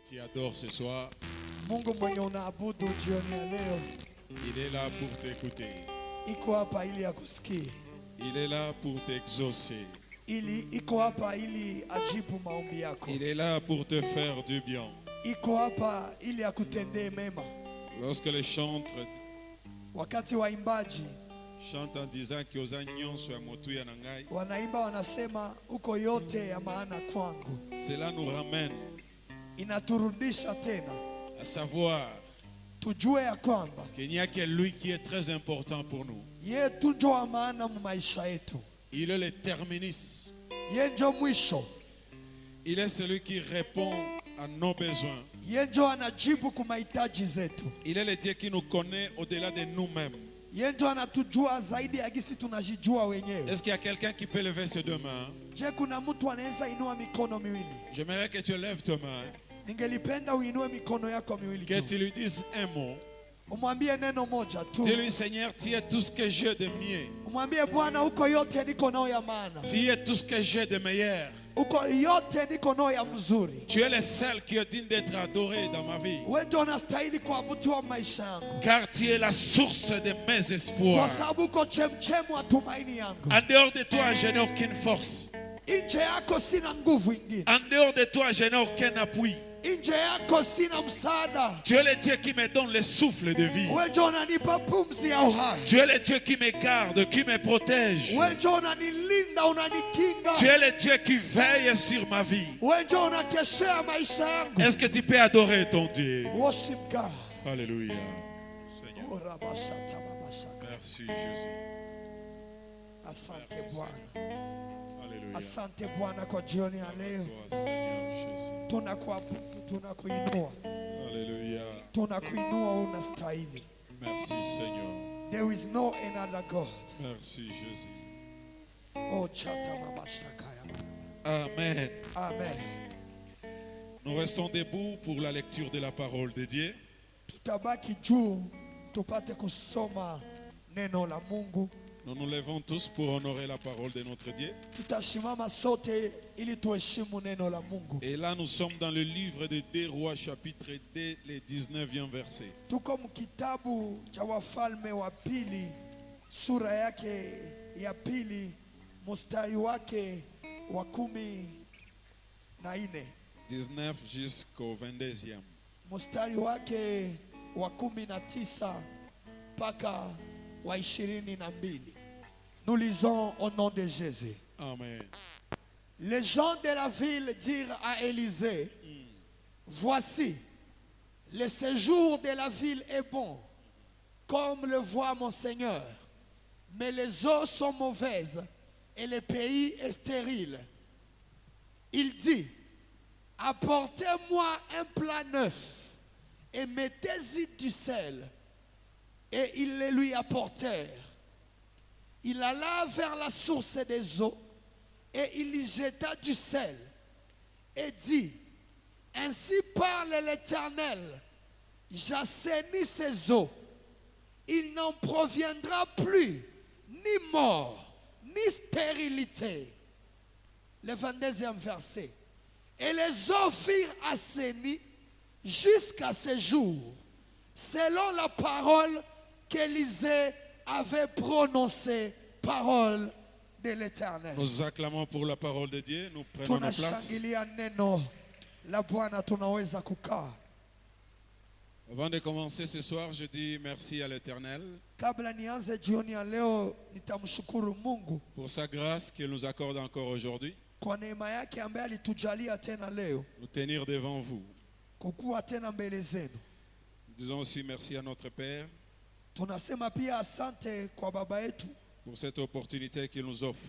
tu adores ce soir, Mungu mwenye unaabudu jioni ya leo il est là pour t'écouter. iko hapa ili akusikie, Il est là pour t'exaucer. iko hapa ili ajibu maombi yako, Il est là pour te faire du bien. iko hapa ili akutendee mema. Lorsque les chantres Wakati waimbaji chantent en disant que oza nyonso ya motuya na ngai, wanaimba wanasema uko yote ya maana kwangu, cela nous ramène inaturudisha tena à savoir tujue ya kwamba qu'il n'y a que lui qui est très important pour nous. yeye tu ndio wa maana mu maisha yetu, Il est le terminus. yeye ndio mwisho, Il est celui qui répond à nos besoins. yeye ndio anajibu kwa mahitaji zetu, Il est le Dieu qui nous connaît au-delà de nous-mêmes. yeye ndio anatujua zaidi ya gisi tunajijua wenyewe. Est-ce qu'il y a quelqu'un qui peut lever ses deux mains? Je, kuna mtu anaweza inua mikono miwili? J'aimerais que tu lèves tes mains, Ningelipenda uinue mikono yako miwili que juu. tu lui dises un mot. Umwambie neno moja tu. Dis-lui, Seigneur, tu es tout ce que j'ai de mieux. Umwambie Bwana, uko yote niko nao ya maana, Tu es tout ce que j'ai de meilleur. uko yote niko nao ya mzuri. Tu es le seul qui est digne d'être adoré dans ma vie. Wewe ndio unastahili kuabudiwa maisha yangu, Car tu es la source de mes kwa espoirs. sababu uko chemchemu wa tumaini yangu. En dehors de toi, je n'ai aucune force. Nje yako sina nguvu ingine, En dehors de toi, je n'ai aucun appui. nje yako sina msaada. Tu es le Dieu qui me donne le souffle de vie. Wewe ndio unanipa pumzi ya uhai, Tu es le Dieu qui me garde, qui me protège. wewe ndio unanilinda, unanikinga, Tu es le Dieu qui veille sur ma vie. wewe ndio unakeshea maisha yangu. Est-ce que tu peux adorer ton Dieu? Worship God. Alléluia. Seigneur, Oh, rabashata babashaka. merci Jésus. Asante Merci, Bwana. Alléluia. Asante Bwana kwa jioni ya leo. Toi, Seigneur Jésus. Tunakuabudu, tunakuinua, Alléluia. tunakuinua, unastahili. Merci Seigneur. There is no another God. Merci Jésus. Oh, chata mabashakaya. Amen. Amen. Nous restons debout pour la lecture de la parole de Dieu. Tutabaki juu tupate kusoma neno la Mungu. Nous nous levons tous pour honorer la parole de notre Dieu. Tutashimama sote ili tuheshimu neno la Mungu. Et là, nous sommes dans le livre de 2 Rois, chapitre 2, le 19e verset. Tuko mkitabu cha Wafalme wa pili, sura yake ya pili, mstari wake wa 14. 19 jusqu'au 22e. Mstari wake wa 19 mpaka wa 22. Nous lisons au nom de Jésus. Amen. Les gens de la ville dirent à Élisée, voici, le séjour de la ville est bon, comme le voit mon Seigneur, mais les eaux sont mauvaises et le pays est stérile. Il dit, apportez-moi un plat neuf et mettez-y du sel. Et ils le lui apportèrent. Il alla vers la source des eaux et il y jeta du sel et dit, ainsi parle l'Éternel, j'assainis ces eaux, il n'en proviendra plus ni mort, ni stérilité. Le 22e verset. Et les eaux firent assainies jusqu'à ce jour, selon la parole qu'Élisée avait prononcée, parole de l'Éternel. Nous acclamons pour la parole de Dieu. Nous prenons nos places. Tunashangilia neno la Bwana, tunaweza kukaa. Avant de commencer ce soir, je dis merci à l'Éternel Kabla nianze jioni ya leo, nitamshukuru Mungu pour sa grâce qu'il nous accorde encore aujourd'hui. kwa neema yake ambaye alitujalia tena leo Nous tenir devant vous. kukuwa tena mbele zenu. Disons aussi merci à notre Père Tunasema pia asante kwa baba yetu pour cette opportunité qu'il nous offre.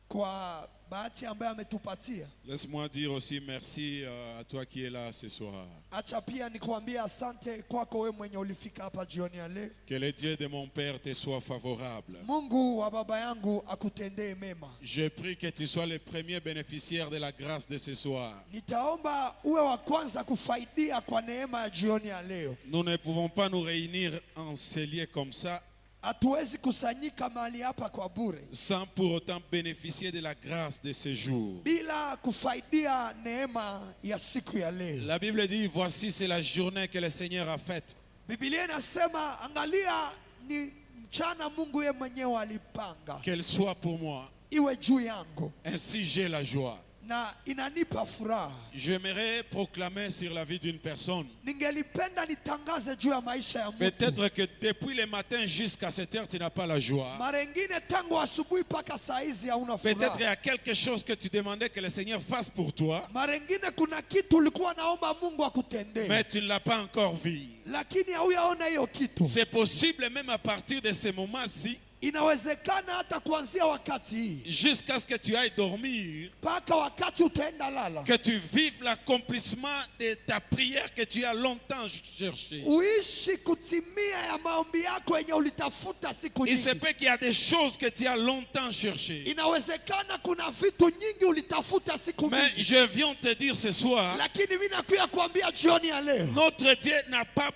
kwa bahati ambayo ametupatia. Laisse-moi dire aussi merci à toi qui es là ce soir. Acha pia nikuambie asante kwako wewe mwenye ulifika hapa jioni ya leo. Que le Dieu de mon Père te soit favorable. Mungu wa baba yangu akutendee mema. Je prie que tu sois le premier bénéficiaire de la grâce de ce soir. Nitaomba uwe wa kwanza kufaidia kwa neema ya jioni ya leo. Nous ne pouvons pas nous réunir en ce lieu comme ça hatuwezi kusanyika mahali hapa kwa bure sans pour autant bénéficier de la grâce de ce jour. bila kufaidia neema ya siku ya leo. La Bible dit, voici c'est la journée que le Seigneur a faite. Biblia inasema angalia ni mchana Mungu yeye mwenyewe alipanga Qu'elle soit pour moi. iwe juu yangu Ainsi j'ai la joie. na inanipa furaha. J'aimerais proclamer sur la vie d'une personne. Ningelipenda nitangaze juu ya maisha ya mtu. Peut-être que depuis le matin jusqu'à cette heure, tu n'as pas la joie. Mara nyingine tangu asubuhi mpaka saa hizi hauna Peut-être il y furaha. a quelque chose que tu demandais que le Seigneur fasse pour toi, Mara nyingine kuna kitu ulikuwa naomba Mungu akutendee, mais tu ne l'as pas encore vu. lakini hauyaona hiyo kitu. C'est possible même à partir de ce moment-ci, Inawezekana hata kuanzia wakati hii jusqu'à ce que tu ailles dormir, mpaka wakati utaenda lala, que tu vives l'accomplissement de ta prière que tu as longtemps cherché. uishi kutimia ya maombi yako yenye ulitafuta siku Il se nyingi. peut qu'il y a des choses que tu as longtemps cherché. Inawezekana kuna vitu nyingi ulitafuta siku Mais nyingi, je viens te dire ce soir, lakini mimi nakuya kuambia jioni ya leo, notre Dieu n'a pas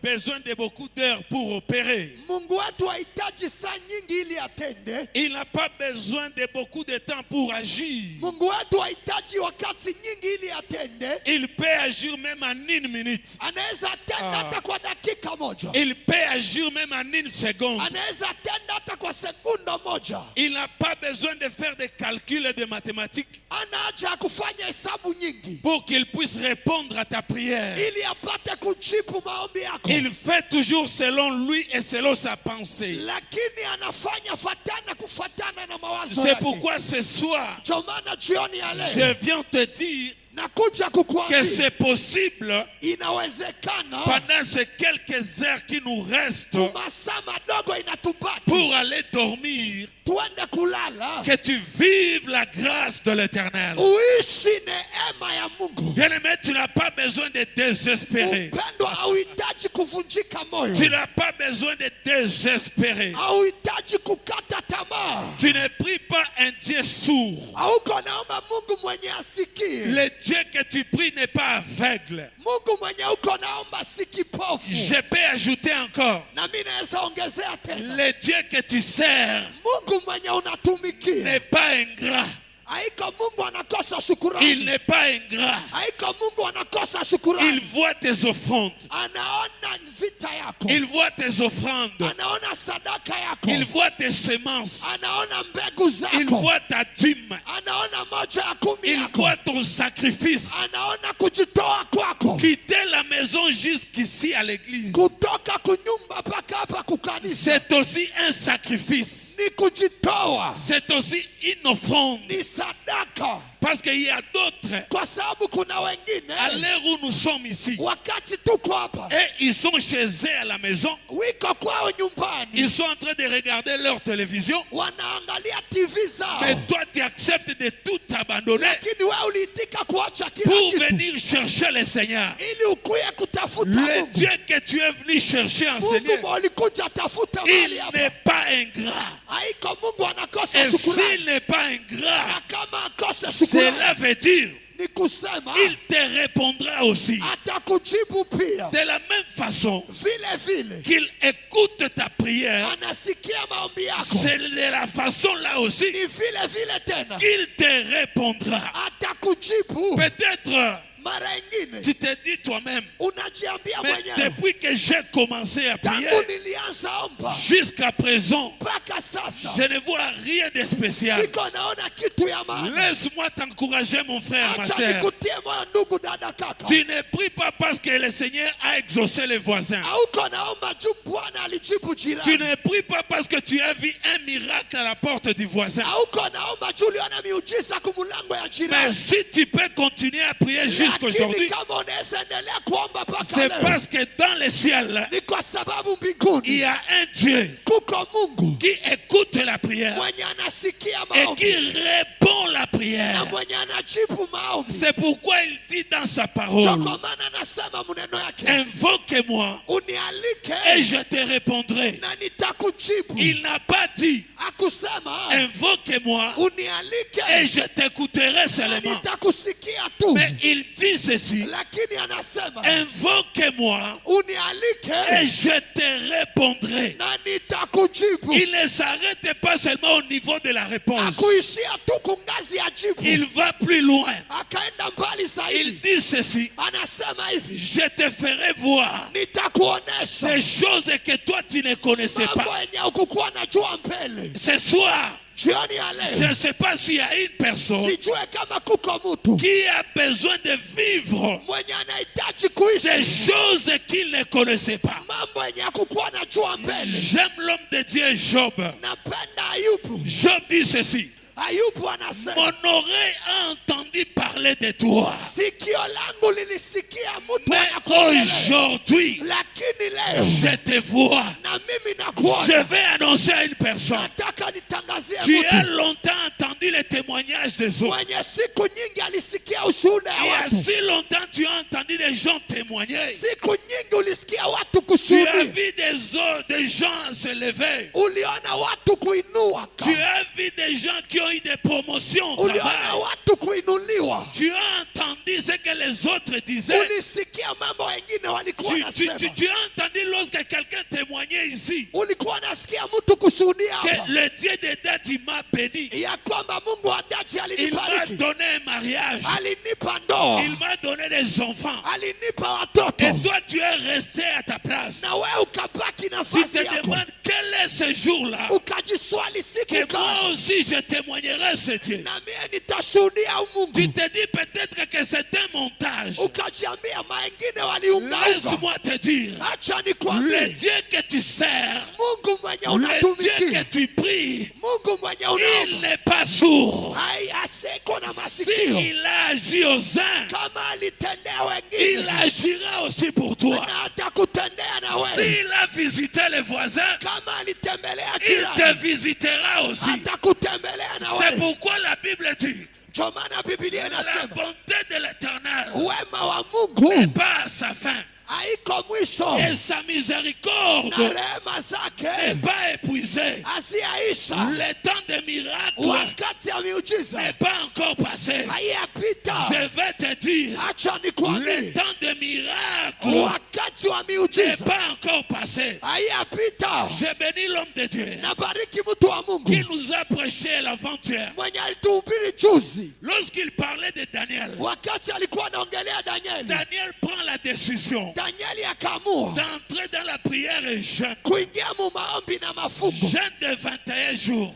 besoin de beaucoup d'heures pour opérer. Mungu wetu hahitaji saa nyingi ili atende. Il n'a pas besoin de beaucoup de temps pour agir. Mungu wetu hahitaji wakati nyingi ili atende. Il peut agir même en une minute. Anaweza tenda hata kwa dakika moja. Il peut agir même en une seconde. Anaweza tenda hata kwa sekunda moja. Il n'a pas besoin de faire des calculs de mathématiques Ana haja ya kufanya hesabu nyingi pour qu'il puisse répondre à ta prière. ili apate kujibu maombi yako. Il fait toujours selon lui et selon sa pensée. Lakini anafanya kufatana na mawazo C'est yake. pourquoi ce soir, Ndio maana jioni ya leo je viens te dire nakuja que kukuambia c'est possible inawezekana pendant ces quelques heures qui nous restent masaa madogo inatubaki pour aller dormir, tuende kulala, que tu vives la grâce de l'Éternel. uishi neema ya Mungu. Bien-aimé, tu n'as pas besoin de désespérer. Upendo hauhitaji kuvunjika moyo, Tu n'as pas besoin de désespérer. hauhitaji kukata tamaa, Tu ne pries pas un Dieu sourd. hauko naomba Mungu mwenye asikie. Le Dieu que tu pries n'est pas aveugle. Mungu mwenye uko naomba si kipofu. Je peux ajouter encore, Na mimi naweza ongezea tena, le Dieu que tu sers Mungu mwenye unatumikia n'est pas ingrat. haiko Mungu anakosa shukurani. Il n'est pas ingrat. Haiko Mungu anakosa Il shukurani. voit tes offrandes. Anaona vita yako, Il voit tes offrandes. anaona sadaka yako, Il voit tes semences. anaona mbegu Il zako, voit ta dîme. anaona moja ya kumi Il yako, voit ton sacrifice. anaona kujitoa kwako, Quitter la maison jusqu'ici à l'église, kutoka kunyumba mpaka hapa kukanisa. c'est aussi un sacrifice. Ni kujitoa, C'est aussi une offrande. ni sadaka, Parce qu'il y a d'autres, kwa sababu kuna wengine à l'heure où nous sommes ici, wakati tuko hapa et ils sont chez eux à la maison, wiko kwao nyumbani, ils sont en train de regarder leur télévision, wanaangalia TV zao, mais toi tu acceptes de tout abandonner lakini wewe uliitika kuacha kila pour kitu venir chercher le Seigneur. ili ukuye kutafuta Le Mungu. Dieu que tu es venu chercher en ce Mungu lieu, ulikuja tafuta mahali il hapa. n'est pas ingrat. Haiko Mungu anakosa Et shukrani. s'il n'est pas ingrat, Na kama akosa shukrani cela veut dire ni kusema il te répondra aussi. atakujibu pia De la même façon vile vile, qu'il écoute ta prière, anasikia maombi yako, c'est de la façon là aussi ni vile vile tena qu'il te répondra. atakujibu. Peut-être Mara ingine tu te dis toi-même, unajiambia mais mwenyewe, depuis que j'ai commencé à prier tangu nilianza omba jusqu'à présent, mpaka sasa je ne vois rien de spécial. siko naona kitu ya maana. Laisse-moi t'encourager, mon frère, ma Acha soeur. nikutie moyo ndugu, dada, kaka. Tu ne pries pas parce que le Seigneur a exaucé les voisins. Hauko naomba juu Bwana alijibu Tu jirani. ne pries pas parce que tu as vu un miracle à la porte du voisin. Hauko naomba juu uliona miujiza kumulango ya Mais jirani. si tu peux continuer à prier Lakini jusqu'aujourd'hui, kama unaweza endelea kuomba mpaka c'est leo, parce que dans le ciel, ni kwa sababu il mbinguni y a un Dieu kuko Mungu qui écoute la prière mwenye anasikia et qui maombi répond la na prière. mwenye anajibu maombi. C'est pourquoi il dit dans sa Ndio parole, kwa maana anasema maneno yake, invoque-moi et unialike je te répondrai. na nitakujibu. Il n'a pas dit, Akusema invoque-moi et unialike je t'écouterai na seulement. nitakusikia tu. Mais il dit, dit ceci, lakini anasema invoque-moi unialike et je te répondrai. na nitakujibu. Il ne s'arrête pas seulement au niveau de la réponse. Akuishia tu kungazi ya jibu, Il va plus loin. akaenda mbali zaidi. Il dit ceci, Anasema hivi, je te ferai voir nitakuonesha des choses que toi tu ne connaissais mambo pas. yenye ukukuwa najua mbele. Ce soir, Jioni ya je leo ne sais pas s'il y a une personne sijue kama kuko mtu qui a besoin de vivre mwenye anahitaji des kuishi choses qu'il ne connaissait pas. mambo yenye akukuwa najua mbele. J'aime l'homme de Dieu Job. Napenda Ayubu. Job dit ceci, Ayubu anasema, mon oreille a entendu parler de toi, sikio langu lilisikia mtu mais anakuongelea, aujourd'hui, lakini leo je te vois. na mimi Je nakuona. vais annoncer à une personne. Nataka nitangazie Tu as mtu longtemps entendu les témoignages des autres. mwenye siku nyingi alisikia ushuhuda ya Et à watu. si longtemps tu as entendu des gens témoigner. Siku nyingi ulisikia watu Tu as kushuhudia, vu des gens se lever. uliona watu kuinuka, Tu as vu des gens qui ont eu des promotions au uliona travail. watu kuinuliwa, Tu as entendu ce que les autres disaient. ulisikia mambo wengine walikuwa nasema, Tu as entendu lorsque quelqu'un témoignait ici ulikuwa nasikia mtu kushuhudia que hapa le Dieu de date il m'a béni. ya kwamba Mungu wa dati Il m'a alinibariki, donné un mariage. alinipa ndoa, Il m'a donné des enfants. alinipa watoto, Et toi tu es resté à ta place. na wewe ukabaki Tu nafasi te yako, demandes quel est ce jour-là ukajiswali siku que moi gani aussi je témoignerai ce Dieu. na mie nitashuhudia Tu Mungu. te dis peut-être que c'est un montage. Ukajiambia maengine waliungaunga. Laisse-moi te dire, Acha le nikwambie, Dieu que tu sers, Mungu mwenye le Dieu que unatumikia, tu pries, Mungu mwenye il unaomba, n'est pas sourd. hai asiko na masikio. S'il a agi aux uns, Kama alitendea il wengine agira aussi pour toi. na atakutendea na wewe. S'il a visité les voisins, Kama alitembelea il te jirani visitera aussi. atakutembelea na C'est wewe. pourquoi la Bible dit, Ndio maana Biblia la inasema bonté de l'Éternel wema wa n'est Mungu pas à sa fin. haiko mwisho Et sa miséricorde na rehema n'est zake pas épuisée. asiyaisha. Le temps des miracles Wakati ya miujiza n'est pas encore passé. haiyapita. Je vais te dire, Acha le nikwambie, temps des miracles wakati wa n'est miujiza pas encore passé. haiyapita. Je bénis l'homme de Dieu Nabariki mtu wa qui Mungu nous a prêché l'avant-hier. mwenye alituhubiri juzi, Lorsqu'il parlait de Daniel, wakati alikuwa anaongelea Danieli. Daniel prend la décision Danieli akaamua d'entrer dans la prière et jeûne. kuingia mu maombi na mafungo, Jeûne de 21 jours.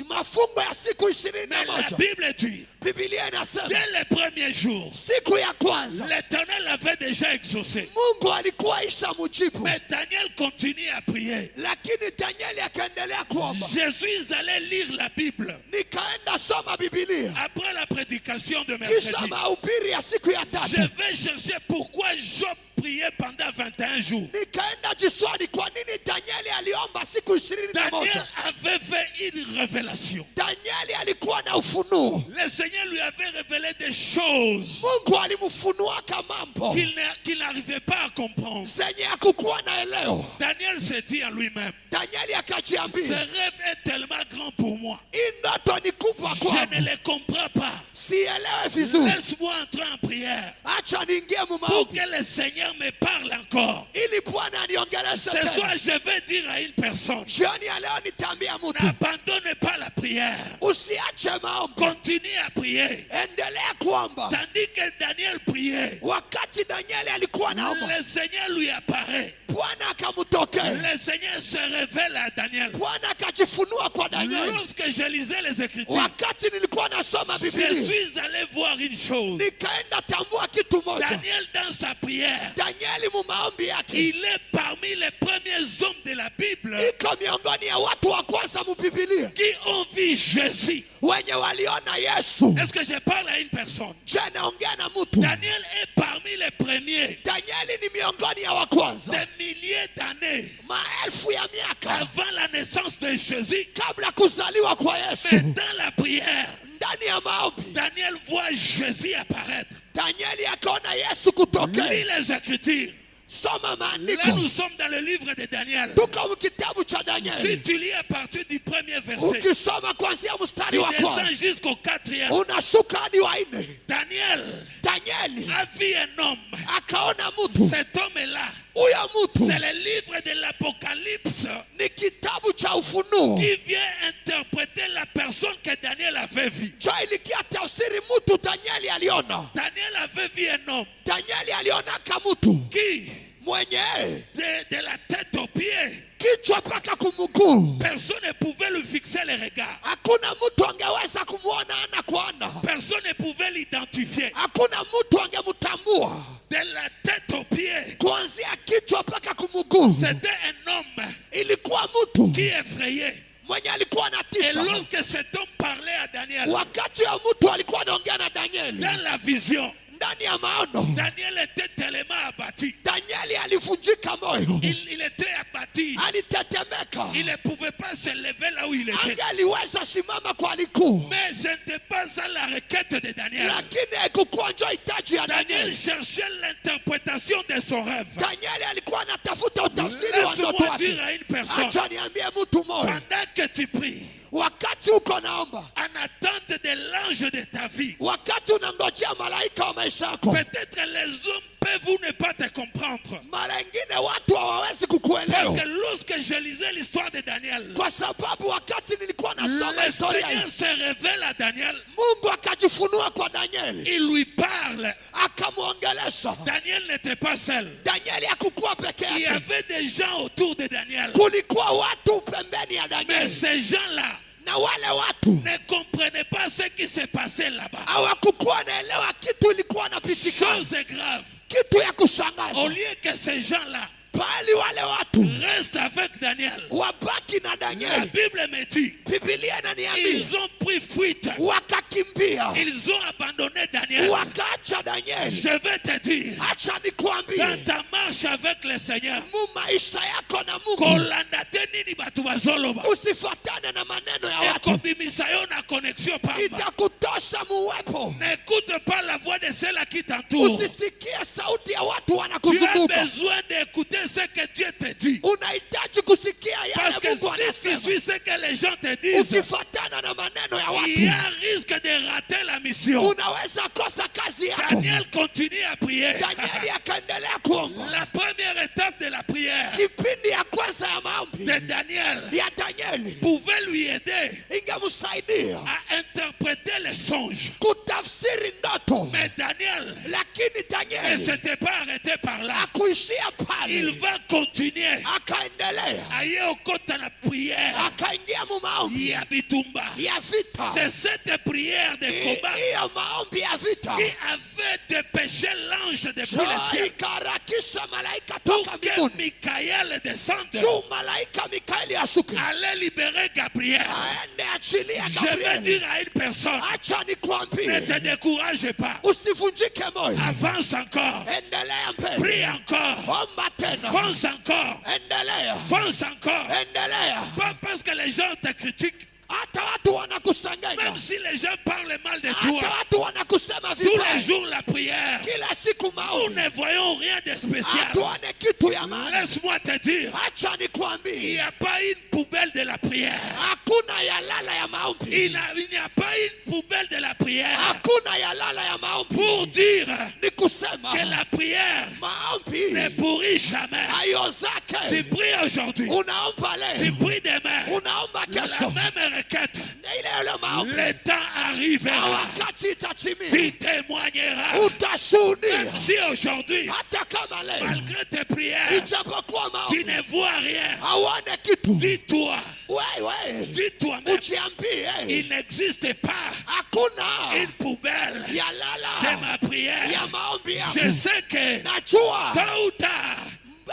mafungo ya siku 21. Mais la Bible dit, Biblia inasema dès les premiers jours, siku ya kwanza l'Éternel avait déjà exaucé. Mungu alikuwa isha mujibu, Mais Daniel continue à prier. lakini Danieli akaendelea kuomba. Je suis allé lire la Bible Nikaenda soma Biblia après la prédication de kisha mercredi. mahubiri ya siku ya Je tatu, vais chercher pourquoi Job priait pendant 21 jours. nikaenda jiswali kwa nini Danieli aliomba siku 21. Daniel avait fait une révélation. Danieli alikuwa na ufunuo, Le Seigneur lui avait révélé des choses Mungu alimfunuaka mambo qu'il n'arrivait pas à comprendre. zenye hakukuwa naelewa. Daniel s'est dit à lui-même, Danieli ce akajiambia, rêve est tellement grand pour moi. hii ndoto ni kubwa Je ne kwangu, les comprends pas. sielewe vizuri, Laisse-moi entrer en prière acha niingie mu pour maombi que le Seigneur me parle encore. ili Bwana aniongeleshe Ce soir, tena. je vais dire à une personne, Jioni ya leo nitaambia mtu, n'abandonne pas la prière. usiache maombi, Continue à prier. endelea kuomba. Tandis que Daniel priait, Wakati Danieli alikuwa naomba, le Seigneur lui apparaît. Bwana akamtokea, Le Seigneur se révèle à Daniel. Bwana akajifunua kwa Danieli. Lorsque je lisais les Écritures, Wakati nilikuwa nasoma je Biblia, suis allé voir une chose. nikaenda tambua kitu moja. Daniel, dans sa prière, Danieli mu maombi yake il est parmi les premiers hommes de la Bible iko miongoni ya watu wa kwanza mu Biblia qui ont vu Jésus. wenye waliona Yesu. Est-ce que je parle à une personne? Je naongea na mtu. Daniel est parmi les premiers Danieli ni miongoni ya wa kwanza, des milliers d'années maelfu ya miaka avant la naissance de Jésus. kabla kuzaliwa kwa Yesu. Mais dans la prière, Ndani ya maombi Daniel voit Jésus apparaître. Danieli akaona Yesu kutokea. Lis les Écritures. Soma Là, maandiko, nous sommes dans le livre de Daniel. tuko mu kitabu cha Si Danieli. tu lis à partir du premier verset, Ukisoma kuanzia tu mstari wa descends kwanza jusqu'au 4e. unashuka hadi wa nne. Daniel, Danieli Danieli a vu un homme. akaona mtu. Cet homme-là, Huyo mtu c'est le livre de l'Apocalypse ni kitabu cha Ufunuo. qui vient interpréter la personne que Daniel avait vue. Jo ilikia tafsiri mtu Danieli aliona. Daniel avait vu un homme Danieli aliona kamutu qui, mwenye de la tête aux pieds, kichwa mpaka kumuguu. personne ne pouvait lui fixer les regards. Hakuna mtu angeweza kumuona ana kwa ana. Personne ne pouvait l'identifier. Hakuna mtu angemtambua. De la tête aux pieds, Kuanzia kichwa mpaka kumuguu. c'était un homme Ilikuwa mtu qui effrayait. mwenye alikuwa Et anatisha. lorsque cet homme parlait à Daniel, Wakati ya mtu alikuwa anaongea na Danieli dans la vision, ndani ya maono, Daniel était tellement abattu. Danieli alivunjika moyo. Il était abattu. Alitetemeka. Il ne pouvait pas se lever là où il était. Angeliweza simama kwa alikuwa. Mais ce n'était pas ça la requête de Daniel. Lakini haikukuwa ndio hitaji ya Daniel Danieli. cherchait l'interprétation de son rêve. Danieli alikuwa anatafuta utafsiri wa ndoto Laisse-moi yake. dire à une personne, Acha niambie mtu moyo. pendant que tu pries, Wakati uko naomba, en attente de l'ange de ta vie, wakati unangojea malaika wa maisha yako, peut-être les hommes peuvent ne pas te comprendre. mara nyingine watu hawawezi Parce kukuelewa. que lorsque je lisais l'histoire de Daniel, Kwa sababu wakati nilikuwa nasoma le historia Seigneur hii, se révèle à Daniel. Mungu akajifunua kwa Danieli, Il lui parle. akamwongelesha. Daniel n'était pas seul. Danieli hakukuwa peke Il y yake, avait des gens autour de Daniel. kulikuwa watu pembeni ya Mais Danieli, ces gens-là na wale watu ne comprenaient pas ce qui se passait là-bas. hawakukuwa naelewa kitu ilikuwa napitika, Chose grave. kitu ya Au kushangaza. lieu que ces gens-là Pali wale watu restent avec Daniel, wabaki na la Danieli, Bible me dit, Biblia inaniambia ils ont pris fuite. wakakimbia, Ils ont abandonné Daniel. wakaacha Danieli. Je vais te dire, Acha nikwambie, dans ta marche avec le Seigneur, mu maisha yako na Mungu kolanda te nini batu bazoloba, usifuatane na maneno ya watu, ekobimisa yo na connexion pamba. itakutosha muwepo. N'écoute pas la voix de ceux-là qui t'entourent. Usisikie sauti ya watu Tu as wanakuzunguka. besoin d'écouter ce que Dieu te dit. Unahitaji kusikia Parce yale que Mungu si tu anasema. suis ce que les gens te disent, Ukifuatana na maneno ya il y a watu, risque de rater la mission. unaweza kosa kazi yako. Daniel continue à prier. Danieli akaendelea kuomba. La première étape de la prière Kipindi ya kwanza ya maombi de Daniel ya Danieli pouvait lui aider ingemsaidia à interpréter les songes. kutafsiri ndoto, Mais Daniel lakini ne Danieli s'était pas arrêté par là. akuishia Il pale, va continuer akaendelea, à y okota la prière akaingia mu maombi ya bitumba. ya vita. C'est cette prière de combat Hiyo maombi ya vita qui avait dépêché l'ange depuis le jo ciel ikaharakisha malaika pour toka que mbinguni Michael descende, juu malaika Mikaeli ashuke allait libérer Gabriel. aende achilia Je vais Gabrieli. dire à une personne, Acha ne nikwambie, te décourage pas. usivunjike moyo, Avance encore. endelea mbele, Prie encore. omba tena, Fonce encore. endelea, Fonce encore. endelea. Pas parce que les gens te critiquent. Hata watu wanakusanganya, Même si les gens parlent mal de hata toi. watu wanakusema Tous les vibaya, jours la prière. kila siku Nous maombi, ne voyons rien de spécial. hatuone kitu ya maana. Laisse-moi te dire. Acha Il n'y nikwambie, a pas une poubelle de la prière. hakuna ya lala ya maombi, Il n'y a pas une poubelle de la prière hakuna ya lala ya maombi. pour dire Ni kusema que la prière maombi ne pourrit jamais. hayo Tu zake, pries aujourd'hui, unaomba tu leo, pries demain. unaomba La kesho, même requête. ile ile maombi Le temps arrivera. wakati itatimia, Tu témoigneras. utashuhudia. Même si aujourd'hui, Hata kama leo malgré tes prières, ijapokuwa tu maombi ne vois rien, hauone kitu, dis-toi, wewe dis-toi-même, ujiambie il n'existe pas hakuna une poubelle ya de lala ma prière. ya maombi Je yako. sais que Najua tôt ou tard,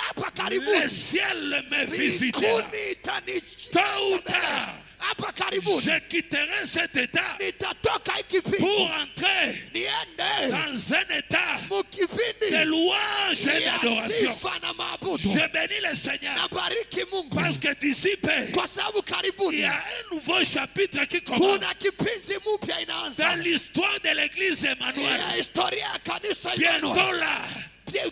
hapa le karibuni ciel me visitera. mbinguni Tôt ou tard, hapa karibuni je quitterai cet état nitatoka hiki pour kipindi entrer niende dans un état mu de kipindi louange et ya d'adoration. sifa na maabudu. Je bénis le Seigneur Nabariki Mungu parce que d'ici peu, kwa sababu il karibuni y a un nouveau chapitre qui commence kuna kipindi mpya inaanza dans l'histoire de l'église Emmanuel. ya historia ya kanisa Bientôt Emmanuel. là,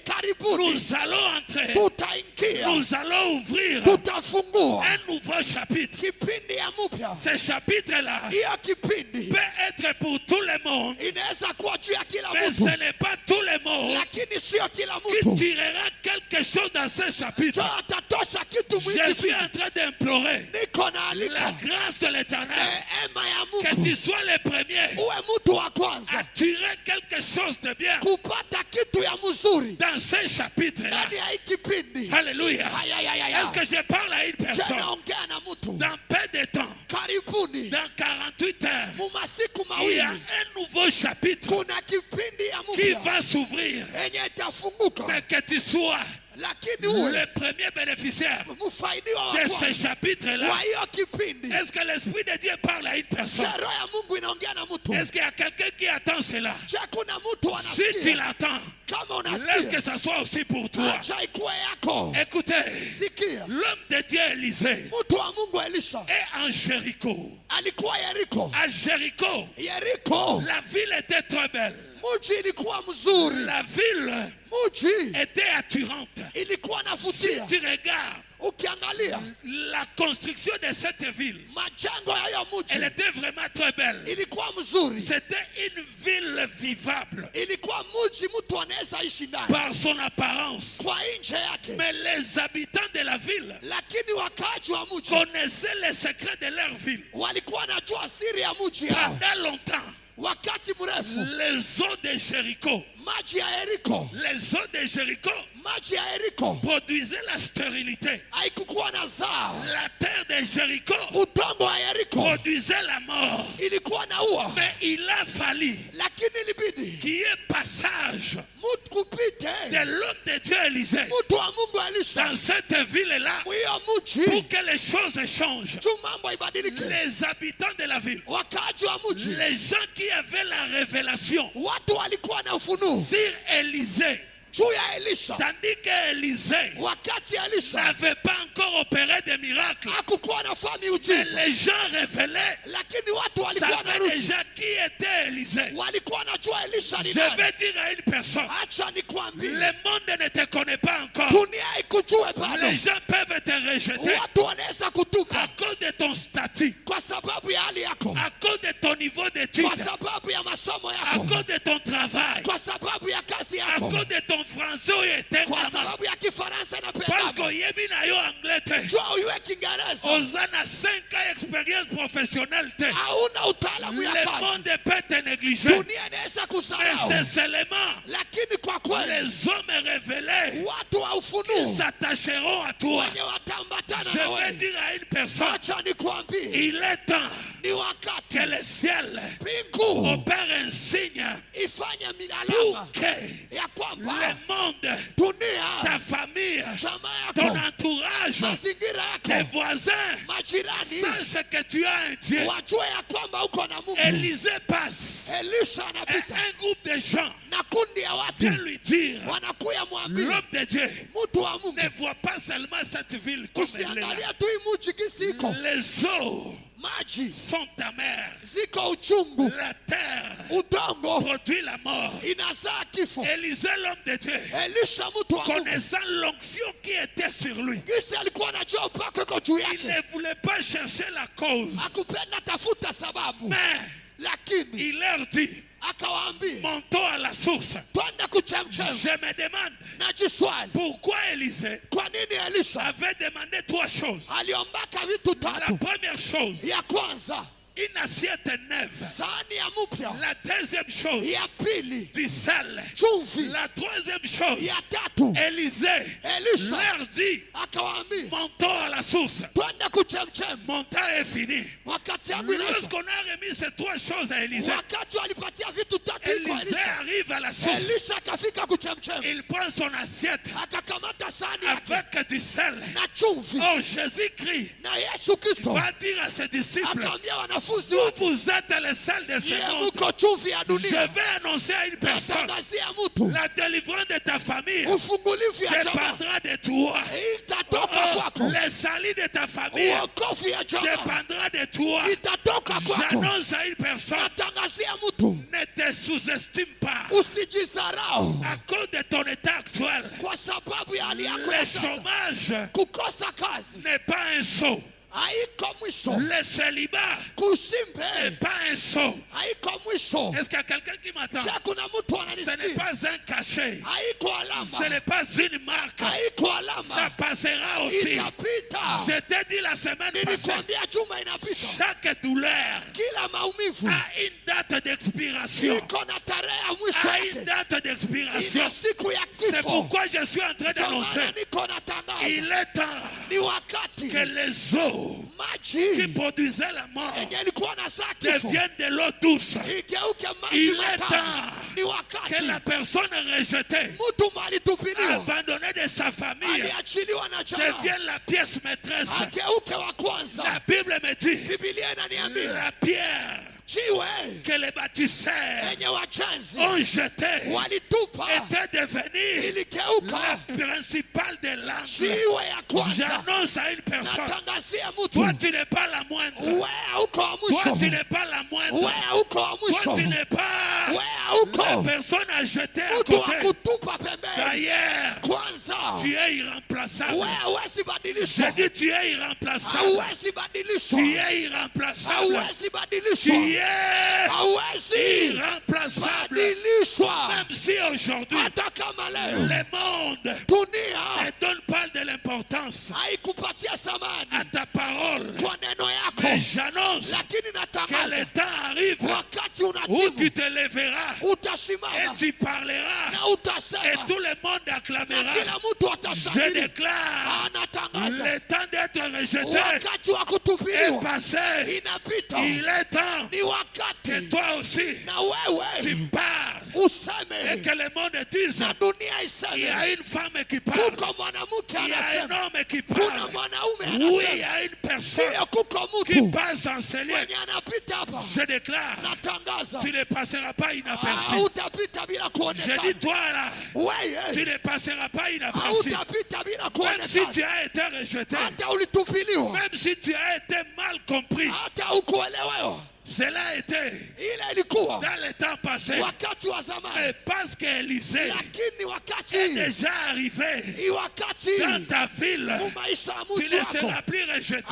karibuni nous allons entrer, tutaingia, nous allons ouvrir tutafungua un nouveau chapitre. kipindi ya mpya. Ce chapitre-là Hiyo kipindi peut être pour tout le monde, inaweza kuwa juu ya kila mais mtu, ce n'est pas tout le monde lakini sio kila qui mtu tirera quelque chose dans ce chapitre. jo atatosha kitu Je suis mwingi. en train d'implorer Niko la naalika grâce de l'Éternel, neema ya que Mungu tu sois le premier uwe mtu wa à kwanza tirer quelque chose de bien kupata kitu ya mzuri dans ce chapitre-là. ndani ya hii kipindi. Alléluia. Ayayayaya. Est-ce que je parle à une Je personne? naongea na mtu Dans peu de temps, karibuni, dans 48 heures, mu masiku il y a mawili un nouveau chapitre kuna kipindi ya qui mpya va s'ouvrir. yenye itafunguka, Mais que tu sois lakini uwe le premier bénéficiaire mfaidiwa wa de ce kwanza chapitre-là. wa hiyo kipindi. Est-ce que l'Esprit de Dieu parle à une Je personne? roho ya Mungu inaongea na mtu. Est-ce qu'il y a quelqu'un qui attend cela? Je kuna mtu Si tu anasikia, l'attends, kama laisse que unasikia ça soit aussi pour toi. acha ikuwe yako. Écoutez, Sikia, l'homme de Dieu Élisée mtu wa Mungu Elisha est en Jéricho. alikuwa Yeriko. À Jéricho, Yeriko la ville était très belle. mji ilikuwa mzuri, La ville mji était attirante. ilikuwa Si navutia. tu regardes Ukiangalia la construction de cette ville, majengo ya hiyo elle mji était vraiment très belle. ilikuwa mzuri, C'était une ville vivable ilikuwa mji mtu anaweza ishi ndani par son apparence. kwa nje yake, Mais les habitants de la ville lakini wakaaji wa mji connaissaient les secrets de leur ville. walikuwa wanajua siri ya mji yao. Pendant longtemps, Wakati mrefu les eaux de Jéricho, maji ya Yeriko, les eaux de Jéricho maji ya Yeriko produisaient la stérilité. haikukuwa na zao. La terre de Jéricho Udongo wa Yeriko produisait la mort. ilikuwa na ua, Mais il a fallu lakini ilibidi qu'il y ait passage mtu kupite de l'homme de Dieu Élisée mtu wa Mungu Elisha dans cette ville-là mwiyo mji pour que les choses changent. juu mambo ibadilike. Les habitants de la ville, Wakaaji wa mji, les gens qui avaient la révélation watu walikuwa na ufunuo sur Élisée, juu ya Elisha. tandis que Élisée Wakati Elisha n'avait pas encore opéré de miracles. hakukuwa anafanya Mais miujiza, les gens révélaient, lakini watu walikuwa savaient narudi, déjà qui était Élisée. walikuwa wanajua Elisha ni Je nani. vais dire à une personne, Acha nikwambie, le monde ne te connaît pas encore. dunia haikujue bado. Les gens peuvent te rejeter Watu wanaweza à kutuka cause de ton statut, kwa sababu ya hali yako, à cause de ton niveau kwa d'études, sababu ya masomo à yako, cause de ton travail, kwa sababu ya kazi à yako, cause de ton français ou était kwa sababu ya Kifaransa na parce penda. que yebi na yo anglais te. Jua uyue Kiingereza, Oza na 5 ans expérience professionnelle te. hauna utaalamu ya Le kazi, monde peut te négliger. dunia inaweza Mais kusahau, c'est seulement lakini kwa kweli les hommes révélés watu wa qui ufunuo s'attacheront à toi. wenye watambatana Je na vais wewe. dire à une personne, Acha nikwambie, il est temps ni wakati que le ciel mbingu opère un signe ifanye pour mialama que ya kwamba le monde, dunia, ta famille, jamaa ton yako, entourage, mazingira tes yako, voisins majirani sachent que tu as un Dieu. wajue ya kwamba uko na Mungu. Élisée passe Elisha et anapita un groupe de gens na kundi ya vient watu lui dire, wanakuya mwambie l'homme de Dieu mtu wa Mungu, ne voit pas seulement cette ville comme elle est là. usiangalia tu hii mji gisi iko, Les eaux maji sont amères. ziko uchungu, La terre udongo produit la mort. inazaa kifo. Élisée, l'homme de Dieu, Elisha mtu wa Mungu connaissant l'onction qui était sur lui, gisi alikuwa anajua upako iko juu il yake, ne voulait pas chercher la cause. akupenda tafuta sababu, Mais lakini il leur dit, akawaambia montons à la source. twende kuchemchem. Je me demande Najiswali, pourquoi Élisée kwa nini Elisha avait demandé 3 choses. aliombaka vitu La tatu? première chose, Ya kwanza une assiette neuve. sahani ya mpya, La deuxième chose, ya pili du sel. chumvi, La troisième chose, ya tatu Élisée Elisha leur dit, akawaambia montons à la source. twende kuchemchem. Mon temps est fini. Wakati yangu inaisha, Lorsqu'on a remis ces 3 choses à Élisée, wakati walipatia vitu tatu kwa Élisée Elisha, arrive à la source. Elisha akafika kuchemchem, Il prend son assiette akakamata sahani yake avec du sel. na chumvi, Oh, Jésus-Christ na Yesu Kristo va dire à ses disciples, akaambia wanafunzi mwanafunzi Vous, wake, vous êtes les seuls de ce yeye monde. muko chumvi ya Je dunia. vais annoncer à une personne, Natangazia mtu la délivrance de ta famille ufungulivu ya jamaa dépendra de toi. itatoka kwako. Le salut de ta famille Uokovu ya jamaa dépendra de toi. itatoka kwako. J'annonce à une personne, Natangazia mtu ne te sous-estime pas usijizarau à cause de ton état actuel. kwa sababu ya hali yako Le ya sasa. chômage Kukosa kazi n'est pas un saut. haiko mwisho. Le célibat n'est Kushimbe pas un saut. haiko mwisho. Est-ce qu'il y a quelqu'un qui m'attend? Je, kuna mtu Ce n'est ananisikia? pas un cachet. Haiko Ce alama, n'est pas une marque. haiko Ça alama, passera aussi. itapita. Je t'ai dit la semaine passée, Nilikwambia juma inapita. chaque douleur Kila maumivu a une date d'expiration. iko na tarehe ya mwisho A une yake, date d'expiration. ina siku ya C'est kifo. pourquoi je suis en train Ndio d'annoncer. maana niko natangaza Il est temps ni wakati que les eaux qui maji produisaient la mort yenye ilikuwa na saa kifo deviennent de l'eau douce. igeuke maji Il est matamu. temps Ni que wakati la personne rejetée, mtu alitupiliwa, abandonnée de sa famille, aliachiliwa na jamaa, devienne la pièce maîtresse. ageuke wa kwanza. La Bible me dit, Biblia inaniambia la pierre jiwe que les bâtisseurs yenye wajenzi ont jetée walitupa était devenue iligeuka la principale de l'angle. jiwe ya kwanza. J'annonce à une personne, Natangazia toi mtu, tu n'es pas la moindre. wewe uko wa Toi mwisho, tu n'es pas la moindre. wewe uko wa Toi mwisho, tu n'es pas wewe uko la personne à jeter à mtu wa côté. kutupa pembeni. D'ailleurs, Kwanza tu es irremplaçable. wewe huwezi badilishwa, Je dis tu es irremplaçable. hauwezi badilishwa, Tu es irremplaçable. hauwezi badilishwa, Tu es hauwezi irremplaçable. badilishwa. Même si aujourd'hui Hata kama leo le monde dunia ne donne pas de l'importance haikupatia à thamani ta parole, kwa neno yako, mais j'annonce lakini que le natangaza temps arrive wakati où unajibu tu te lèveras et utasimama tu parleras na et utasema tout le monde na acclamera. kila mtu Je atashangilia. déclare, Anatangaza le temps d'être rejeté wakati wa est kutupiliwa passé. inapita, Il est temps ni que wakati toi aussi na tu wewe parles et useme que le monde dise, na dunia il y a iseme. une femme qui parle, Kuko mwanamke il y a un anasema, homme qui kuna parle. mwanaume Oui, il y anasema, a une personne hiyo kuko qui mtu passe en ce lieu. mwenye anapita hapa. Je déclare, Natangaza tu ne passeras pas inaperçu. hautapita bila Je dis kuonekana. toi là, tu Wewe ne passeras pas inaperçu. hautapita bila Même si tu kuonekana. as été rejeté, Hata ulitupiliwa, même si tu as été mal compris, hata ukuelewewa, cela a été ile ilikuwa dans le temps passé. wakati wa Mais zamani, parce qu'Élisée lakini wakati est hii, déjà arrivé hii wakati dans hii, ta ville, mu maisha ya tu mji ne wako seras plus rejeté.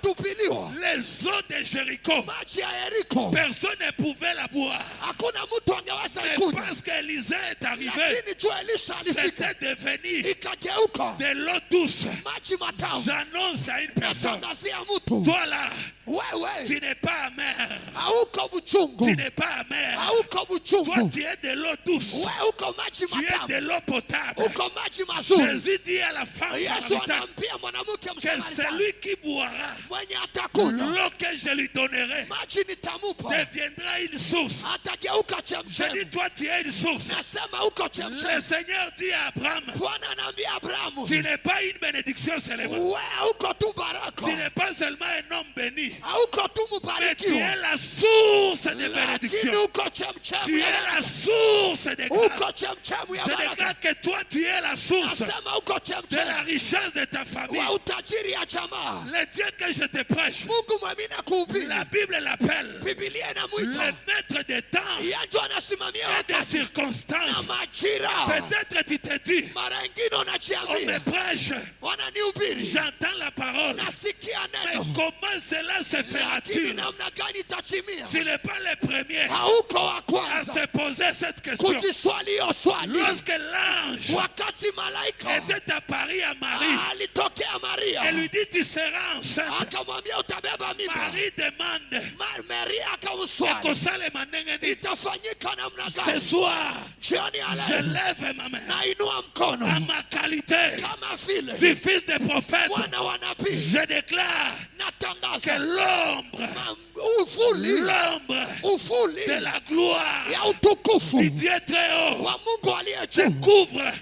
hautatupiliwa. Les eaux de Jéricho, Maji ya Yeriko personne ne pouvait la boire. hakuna mtu angeweza Mais ikunywa, parce qu'Élisée est arrivé, lakini jua Elisha alifika c'était devenu ikageuka de l'eau douce. maji matamu. J'annonce à une personne, Natangazia mtu, toi là, wewe tu n'es pas amer. hauko mchungu, Tu n'es pas amer. hauko Toi, mchungu, tu es de l'eau douce. wewe uko maji Tu es de matamu, l'eau potable. uko maji mazuri. Jésus dit à la femme Yesu samaritaine anaambia mwanamke que Msamaritani, celui qui boira mwenye atakunywa l'eau que je lui donnerai maji nitamupa, deviendra une source. atageuka Je dis, chemchemi. toi, tu es une source. Nasema uko Le chemchemi. Seigneur dit à Abraham, Bwana anaambia Abrahamu, tu n'es pas une bénédiction seulement. wewe uko tu baraka, Tu n'es pas seulement un homme béni, hauko tu mais tu es mbarikiwa, la source de lakini bénédiction. uko chemchemi Tu ya es la baraka. source de Uko grâce. chemchemi ya Je baraka. déclare que toi, tu es la source Nasema uko de la chemchemi richesse de ta famille. wa utajiri ya jamaa. Le Dieu que je te prêche, Mungu mwamini kuhubiri, la Bible l'appelle Biblia le inamwita maître des temps yanjo anasimamia et des wakati na circonstances. majira. Peut-être tu te dis, Mara ingine on me unajiambia prêche, wananihubiri, j'entends la parole, nasikia mais neno, comment cela se lakini fera-t-il? namna gani itatimia? Tu n'es pas le premier Hauko wa à kwanza se poser cette question. kujiswali hiyo swali. Lorsque l'ange Wakati malaika était à Paris à Marie alitokea Maria et lui dit, tu seras enceinte. akamwambia utabeba mimba, Marie demande, Maria akamswali ekosale manenge nini? itafanyika namna Ce gani? soir, Jioni ya je leo lève ma main nainua mkono à ma qualité kama vile du fils des prophètes. mwana wa nabii, Je déclare que natangaza l'ombre uvuli de la gloire ya utukufu du Dieu très haut wa Mungu aliye juu couvre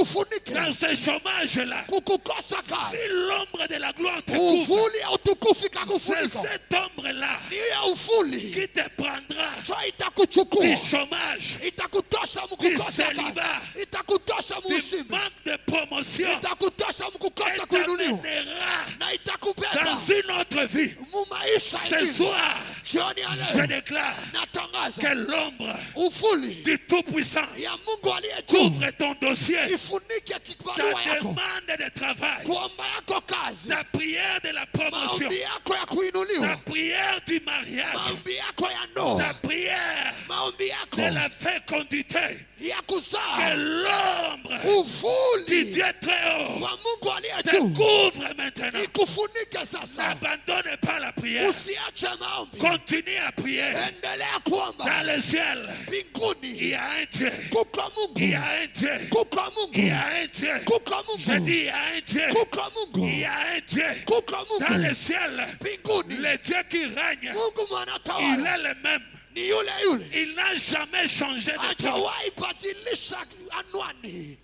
ikufunike dans ce chômage-là, kukukosa si kazi, l'ombre de la gloire te couvre, uvuli ya utukufu c'est ikakufunika, cette ombre-là niyo ya uvuli qui te prendra njo du itakuchukua, chômage, itakutosha du mkukosa kazi, célibat, itakutosha du muushime, manque de promotion, itakutosha et mkukosa kuinuliwa, t'amènera na itakubeba dans une autre vie. mumaisha Ce ingine. soir, Jioni ya je leo déclare que natangaza l'ombre uvuli du Tout-Puissant ya Mungu aliye juu couvre ton dossier, ifunike ta kibarua yako, demande de travail, kuomba yako kazi, ta prière de la promotion, maombi yako ya ta kuinuliwa, prière du mariage, maombi yako ya ta ndoa, prière maombi yako de la fécondité, ya que kuzaa, l'ombre du uvuli Dieu très haut wa Mungu aliye te juu couvre maintenant. ikufunike sasa. N'abandonne pas la prière. Usiache maombi, Continue à prier. endelea kuomba. Dans le ciel, il y Mbinguni a un Dieu. kuko Il y Mungu, a un Dieu. kuko Il y Mungu, a un Dieu. kuko Je dis, Mungu, il y a un Dieu. kuko Il Mungu, y a un Dieu. kuko Dans le Mungu. ciel, Mbinguni le Dieu qui règne, Mungu il mwanatawala est le même. ni yule yule, Il n'a jamais changé de ton. hajawahi badilisha anwani.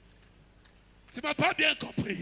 Tu m'as pas bien compris.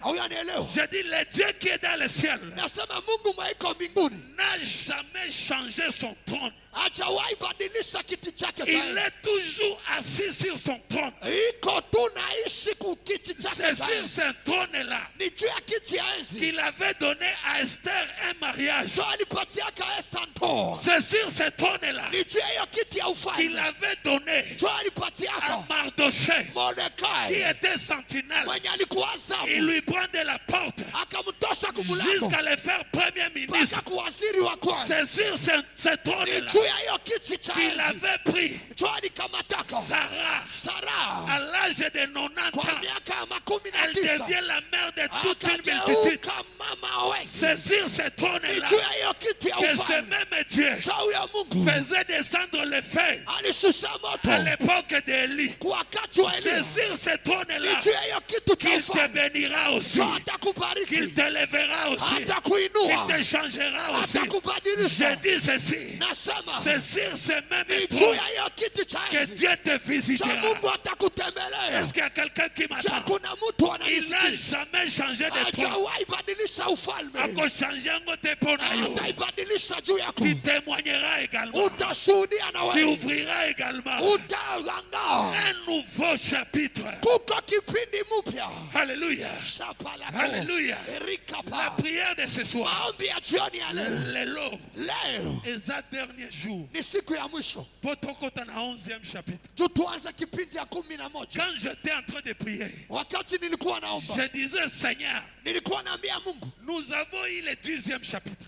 Huyo anielewa? Je dis, le Dieu qui est dans le ciel Nasema Mungu mwaiko mbinguni n'a jamais changé son trône. hajawahi badilisha kiti chake cha Il enzi. est toujours assis sur son trône. Iko tu naishi ku kiti chake C'est cha sur enzi. ce trône-là Ni juu ya kiti ya enzi. qu'il avait donné à Esther un mariage. Ndio alipatiaka Esther ndoa. C'est sur ce trône-là Ni juu ya hiyo kiti ya qu'il ufalme. avait donné Ndio à alipatiaka Mardoché, qui Mordekai était sentinelle. mwenye alikuwa Il zamu, lui prend de la porte akamtosha kumulango jusqu'à le faire premier ministre. mpaka kuwaziri wa kwanza. C'est sur ce Ni trône-là juu ya hiyo kiti cha qu'il enzi. avait pris Ndio alikamataka Sarah Sara à l'âge de 90 kwa ans. miaka ya 19 Elle devient la mère de toute une multitude. akageuka mama wengi. C'est sur ce Ni trône-là juu ya hiyo kiti ya que ce ufalme. même Dieu Ndio huyo Mungu faisait descendre le feu alishusha moto à l'époque d'Élie. kwa wakati wa C'est Elia. sur ce Ni trône-là juu ya hiyo kitu cha qu'il te ufalme. bénira aussi, Ndio qu'il atakubariki, te lèvera aussi, qu'il atakuinua, te changera aussi. atakubadilisha. Je dis ceci, Nasema c'est sur ce ni même juu trône ya hiyo kiti cha que enzi Dieu te cha visitera. Mungu atakutembelea. Est-ce qu'il y a quelqu'un qui Je m'attend? kuna mtu Il n'a ananisikia jamais changé de trône. hajawahi badilisha ufalme, Akoshange yango te mpo na yo. ataibadilisha juu yako. Tu témoigneras également. Utashuhudia na Tu wewe, ouvriras également utaangaa. un nouveau chapitre. Kuko kipindi mpya. Alléluia. Shapalako. Alléluia. Erikapa. La prière de ce soir. Maombi ya jioni ya leo. Lelo. Leo Eza dernier jour. ni siku ya mwisho. Potokota na 11e chapitre. Tu tuanze kipindi ya 11. Quand j'étais en train de prier, Wakati nilikuwa naomba, je disais, Seigneur, nilikuwa naambia Mungu, nous avons eu le 10e chapitre.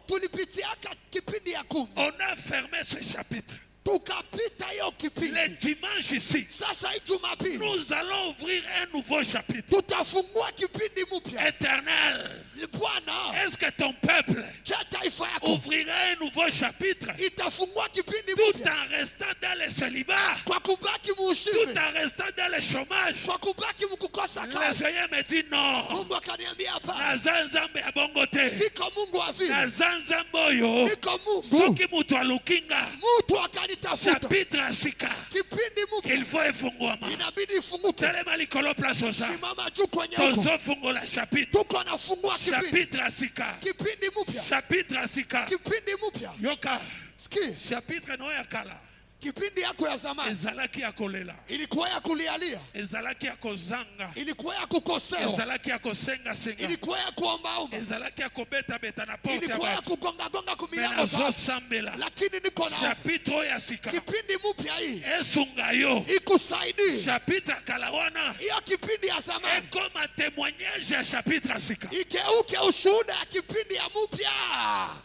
tulipitiaka kipindi ya 10. On a fermé ce chapitre. Tukapita hiyo Le kipindi. dimanche ici, Sasa hii Jumapili nous allons ouvrir un nouveau chapitre. tutafungua kipindi mpya. Éternel, Bwana, est-ce que ton peuple je taifa yako ouvrira un nouveau chapitre itafungua kipindi tout mpya en restant dans le célibat, kwa kubaki tout muushime, en restant dans le chômage? kwa kubaki mkukosa Le kazi? Seigneur me dit non. Mungu akaniambia hapana, Naza nzambe ya bongo te. siko Mungu wa vile, Naza nzambe oyo niko Mungu. soki mutu alukinga Mtu akanitafuta chapitre asika kipindi il mpya, faut efungwama. inabidi ifunguke. Telema likolo place oza Simama juu kwenye huko, tozofungola chapitre tuko nafungua kipindi chapitre asika kipindi mpya, chapitre asika kipindi mpya. yoka Sikia, chapitre no ya kala kipindi yako ya zamani ezalaki ya kolela, ilikuwa ya kulialia, ezalaki ya kozanga, ilikuwa ya kukosewa, ezalaki ya kosenga-senga, ilikuwa ya kuombaomba, ezalaki ya kobeta-beta na porte ya ilikuwa ya bato. kugongagonga Me kumilango zao. nazosambela Lakini niko na chapitre oyo ya sika kipindi mpya hii esunga yo ikusaidie. chapitre ya kala wana Hiyo kipindi ya zamani ekoma témoignage ya chapitre ya sika. igeuke ushuhuda ya kipindi ya mpya.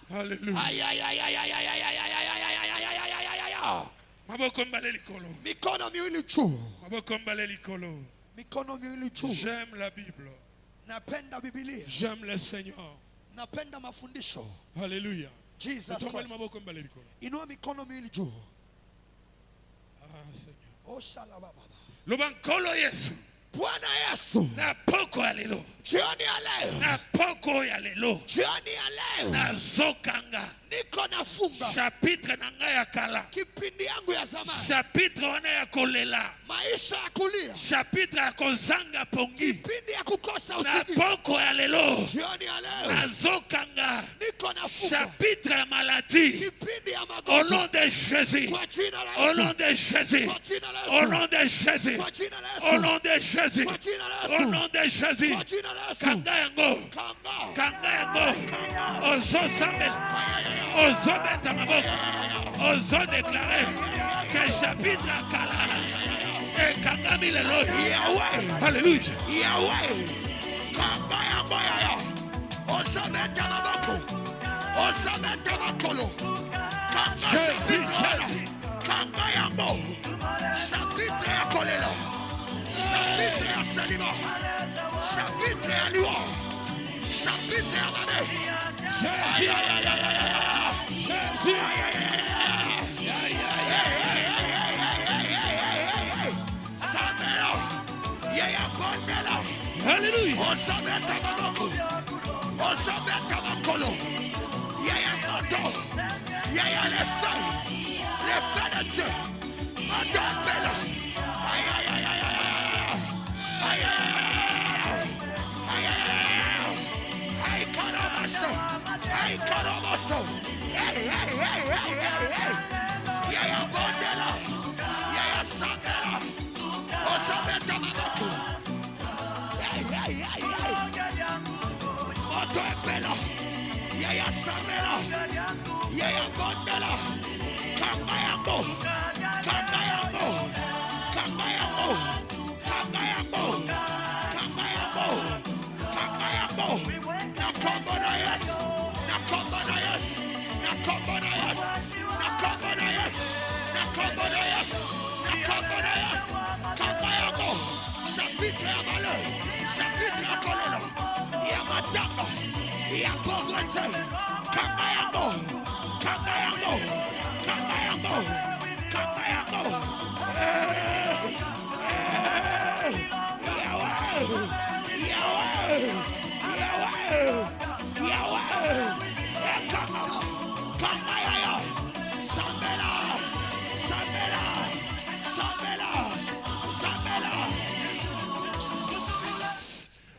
Haleluya. Ay, ay, ay, ay, ay, ay, ay, ay, ay, ay, ay, ay, ay, ay, ay, ay, ay, ay. Maboko mbale likolo, Mikono miwili juu, maboko mbale likolo. mikono miwili juu. J'aime la Bible, Napenda Biblia, j'aime le Seigneur. napenda mafundisho. Haleluya. Jesus Tombali Christ. maboko mbale likolo. Inua mikono miwili juu. Ah, Seigneur. Oh, shalababa. Loba nkolo Yesu Bwana Yesu, na poko ya lelo, jioni ya leo, na poko ya lelo jioni ya leo nazokanga niko nafunga chapitre na ngai ya kala, kipindi yangu ya zamani, chapitre wana ya kolela, maisha ya kulia, chapitre ya kozanga pongi, kipindi ya kukosa na usingizi. poko ya lelo Jioni ya leo nazokanga, niko nafunga chapitre ya maladie, kipindi ya au magonjwa nom de Jésus, kwa jina la au Yesu, nom de Jésus, kwa jina la au Yesu, nom de Jésus, kwa jina la au Yesu, nom de Jésus, kwa jina la au Yesu, nom de Jésus, kwa jina la Yesu. kanga yango, Kanga. kanga yango, ozosambela, ozobeta maboko, ozodeklare que chapitre ya kala ekangami lelo. Yahweh, Alléluia. Yahweh, kanga ya moya ya, osabeta maboko, osabeta makolo, kanga Jésus, chapitre Jésus. kanga ya mo, chapitre ya kolela, chapitre ya salima, chapitre ya liwa, chapitre ya mane, Jésus, Jésus. Samela, yaya bondela, Alléluia. osabeta maboko, osabeta makolo, yaya moto, yaya les feux de Dieu, moto bela, aïe aïe aïe aïe aïe aïe aïe karabaso, aïe karabaso, yaya bondela, yaya samela, osabeta maboko, moto bela, yaya samela, yaya bondela, Kangayambo, Kangayambo, Kangayambo, Kangayambo, Kangayambo, Kangayambo, Nakombonayas, Nakombonayas, Nakombonayas, Nakombonayas, Nakombonayas, Nakombonayas, Kangayambo, chapitre ya malheur, chapitre ya kolera, ya matanga, ya pauvreté, Kangayambo, Kangayambo, Kangayambo, Kangayambo,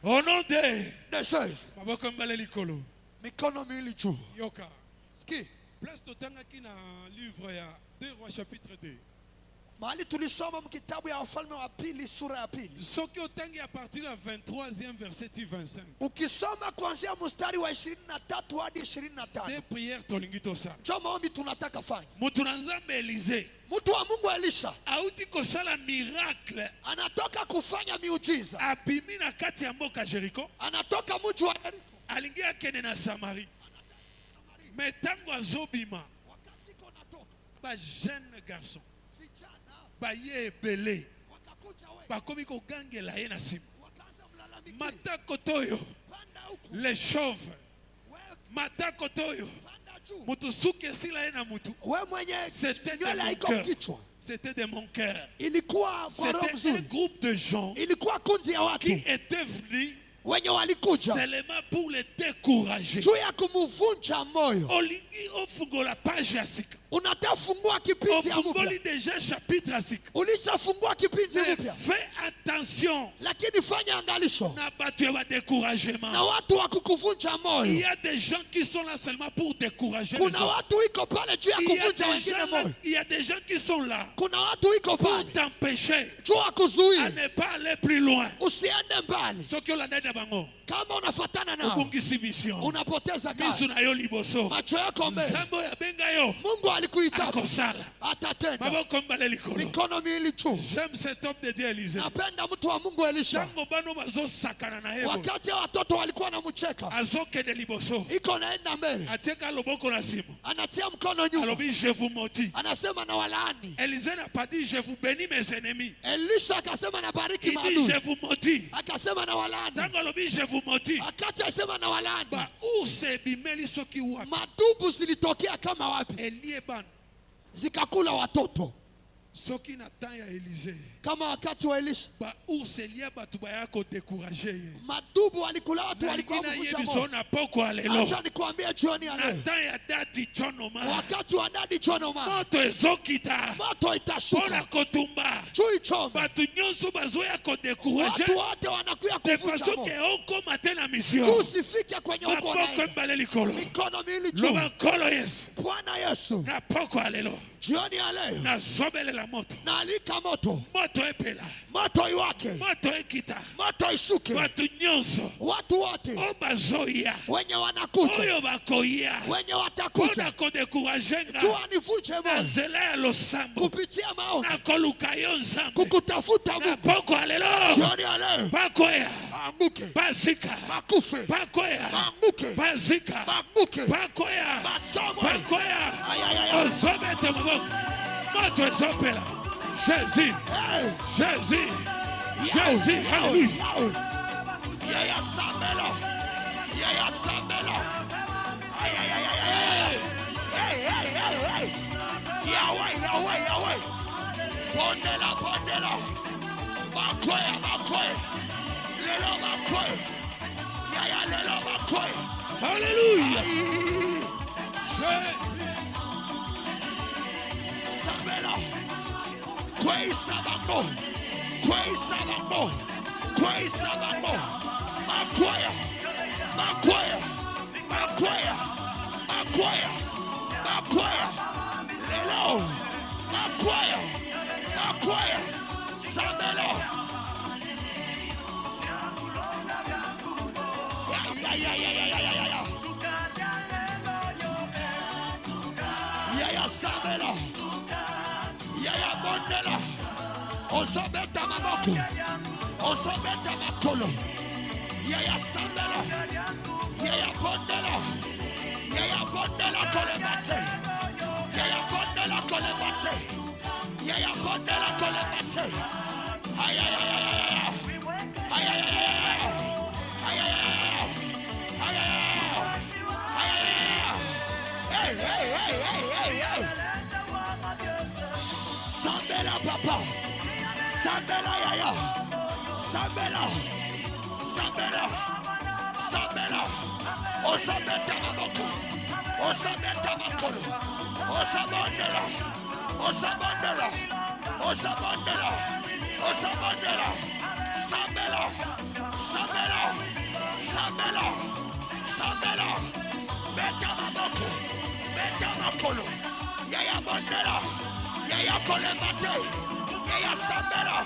Au nom de Descends. maboko mbale likolo. Mikono miwili juu. Yoka. Sikia. Place totangaki na livre ya 2 Rois chapitre 2. Mahali tulisoma mkitabu ya Wafalme wa pili sura ya pili. Soki otangi à partir ya 23e verset 25. Ukisoma kuanzia mstari wa 23 hadi 25. Des prières tolingi tosala. Ndio maombi tunataka fanya. Mutu na Nzambe Élisée Mtu wa Mungu Elisha auti kosala miracle, anatoka kufanya miujiza. abimi na kati ya mboka Jericho, Anatoka mji wa Yeriko. alingi akende na Samari. Mais tango azobima, Wakati iko natoka, ba jeune garçon vijana baye ebele wakakuja wewe. bakomi kogangela ye na nsima. Wakaanza mlalamiki. Matako toyo Panda huku. les chauves, Wewe matako toyo panda juu. mutu suki esila ye na mutu. Wewe mwenye C'était de nywele mon iko cœur. kichwa. C'était de mon cœur. Ilikuwa kwa roho C'était un mzuri. groupe de gens Ilikuwa kundi ya watu qui étaient venus wenye walikuja seulement pour les décourager. juu ya kumuvunja moyo. Olingi ofungola page ya sika, Unatafungua kipindi ya mpya. ofungoli déjà chapitre ya sika. Ulishafungua kipindi Mais mpya. fais attention Lakini fanya angalisho na batu ya na découragement. watu wa kukuvunja Il moyo. y a des gens qui sont là seulement pour décourager les Kuna autres. watu iko pale juu ya Il y a kuvunja des wengine gens là- moyo. il y a des gens qui sont là Kuna watu iko pour pale t'empêcher juu ya à kuzuia ne pas aller plus loin. usiende mbali. Soki olandai na bango, Kama unafuatana nao obungisi mission. unapoteza Misu kazi. na yo liboso. Macho yako mbele. Nzambe oyo abenga yo Mungu alikuita akosala. atatenda. Maboko mbale likolo. Mikono miwili tu. J'aime cet homme de Dieu Élisée. Napenda mtu wa Mungu Elisha. Tango bano bazosakana na ye boye, Wakati ya watoto walikuwa wanamcheka, azokende liboso, iko naenda mbele, atieka loboko na nsima, anatia mkono nyuma, alobi je vous maudis. anasema na walaani. Élisée n'a pas dit je vous bénis mes ennemis, Elisha akasema na bariki il dit maadui, je vous maudis. akasema na walaani. Tango alobi je vous maudis, Akati asema na walaani, ba urse ebimeli soki wapi, madubu zilitokea kama wapi, elie bana zikakula watoto. soki na temps ya Élisée kama wakati wa Elisha ba ours elia batu bayako décourager ye madubu walikula watu walikuwa na wamevunja yebiso moyo. na poko alelo Acha nikwambie jioni ya na leo, temps ya dadi chonoma wakati wa dadi chonoma moto ezokita moto pona itashuka kotumba chui choma, batu nyonso bazoya kodécourager watu wote wanakuya de kuvunja façon que moyo. okoma te na mission Tusifike kwenye uko maboko naenda, mbale likolo mikono miwili juu. loba nkolo Yesu Bwana Yesu, na poko alelo jioni ya leo na zobelela moto naalika moto, moto epela moto iwake, moto ekita moto ishuke, batu nyonso watu wote o bazoya wenye wanakuja, oyo bakoya wenye pona watakuja kodécourager nga tuanivunje na moyo nzela ya losambo kupitia maombi, na koluka yo nzambe kukutafuta na Mungu. poko alelo Jioni ya leo bakoya anguke, bazika makufe, bakoya anguke, bazika anguke, bakoya masomwe. bakoya Ayayaya. ozobete maboko moto ezopela Jésus Hey. Jésus Yao, Jésus yao, hallelujah yao. Yaya Sambelo. Yaya Sambelo. Ayayaya. Hey, hey, hey, hey. Yahweh, Yahweh, Yahweh. Bondela, bondela. Makoya, makoya. Lelo makoya. Yaya lelo makoya. hallelujah Ay. Jésus Sambelo. Kwei sabamo. Kwei sabamo. Kwei sabamo. Makoya. Makoya. Makoya. Makoya. Makoya. Lelo. Makoya. Makoya. Sambelo. Ya, ya, ya, ya, ya, ya, ya, ya. Ya, ya, Sambelo. Ya, ya, bondela. Osobeta maboko. Osobeta makolo. Ya, ya, Sambelo. Ya, ya, bondela. Ya, ya, bondela kolebate. Ya, ya, bondela kolebate. Ya, ya, bondela kolebate. Ay, ay, ay, ay, ay, ay. Ay, ay, ay, ay, ay. Ay, ay, ay, ay. Ay, ay, ay, ay. Ay, ay, ay, ay. Hey, hey, hey, hey, hey, hey. Sambela papa. Sambela yaya. Sambela. Sambela. Sambela. Osabeta maboko. Osabeta makolo. Osabondela. Osabondela. Osabondela. Osabondela. Sambela. Sambela. Sambela. Sambela. Beta maboko. Beta makolo. Yaya bondela. Yaya kolemate. Yaya sambela.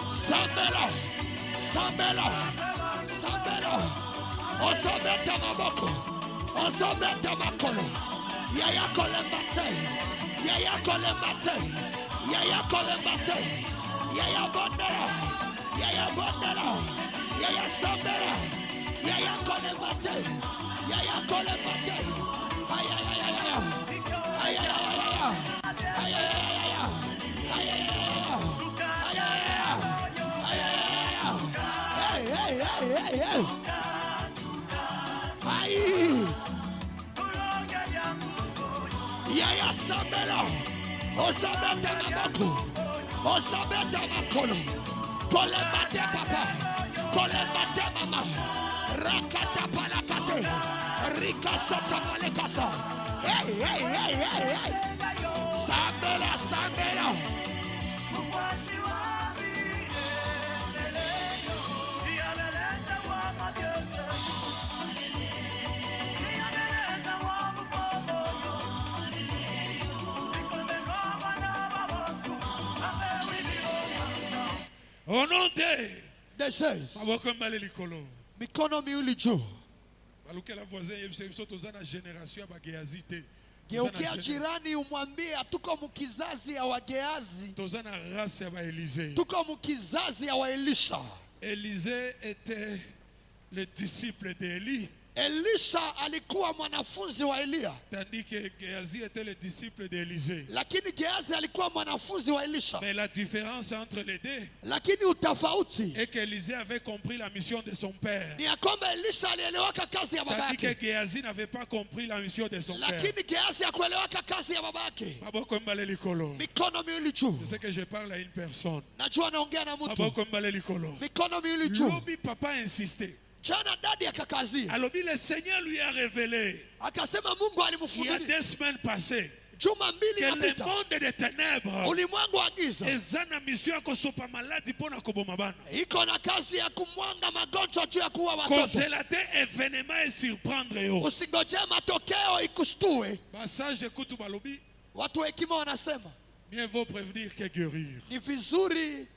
Sambela. Sambela. Sambela. Osobeta maboko. Osobeta makolo. Yaya kolemate. Yaya kolemate. Yaya kolemate. Yaya bondela. Yaya bondela. Yaya sambela. Yaya kolemate. Yaya kolemate. Ay ay ay ay ay. Ay ay ay ay ay. Ay ay ay ay ay. Ay ay ay ay. Ay ay ay. Ay ay ay. Hey hey hey hey hey. Ay. Yaya sambela. Osabeta maboko. Osabeta makolo. Kolemate papa. Kolemate mama. Rakata palakate. Rika sota palekasa. Hey, hey, hey, hey, hey. Sambela, sambela. au nom de Jesus. maboko mbale likolo Mikono miwili juu. balukela voisin yebiso biso toza na génération ya bageazi te Geukia jirani umwambie tuko mkizazi ya Wageazi. toza na race ya baélysée. Tuko mkizazi ya Waelisha. Élisée était le disciple d'Élie. Elisha alikuwa mwanafunzi wa Elia. Tandis que Géasi était le disciple d'Élisée. Lakini Gehazi alikuwa mwanafunzi wa Elisha. Mais la différence entre les deux Lakini utofauti est qu'Élisée avait compris la mission de son père. ni ya kwamba Elisha alielewaka kazi ya baba Tandis que yake. Géasi n'avait pas compris la mission de son père. Lakini Gehazi hakuelewaka kazi ya baba yake. Maboko mbale likolo. Mikono miwili juu. Je sais que je parle à une personne. Najua naongea na mtu. Maboko mbale likolo. Mikono miwili juu. Lobi papa insisté. Jana dadi akakazia. Alobi le Seigneur lui a révélé. Akasema Mungu Il y a alimfunulia. 2 semaines passées. Juma mbili Que le iliyopita. monde des ténèbres. Ulimwengu wa giza. Eza na mission ya kosopa maladi pona koboma bana. Iko na kazi ya kumwanga magonjwa juu ya kuua watoto. Constater événement et surprendre yo. Usingojee matokeo ikushtue. Passage kutu balobi. Watu wa hekima wanasema Mieux vaut prévenir que guérir. ni vizuri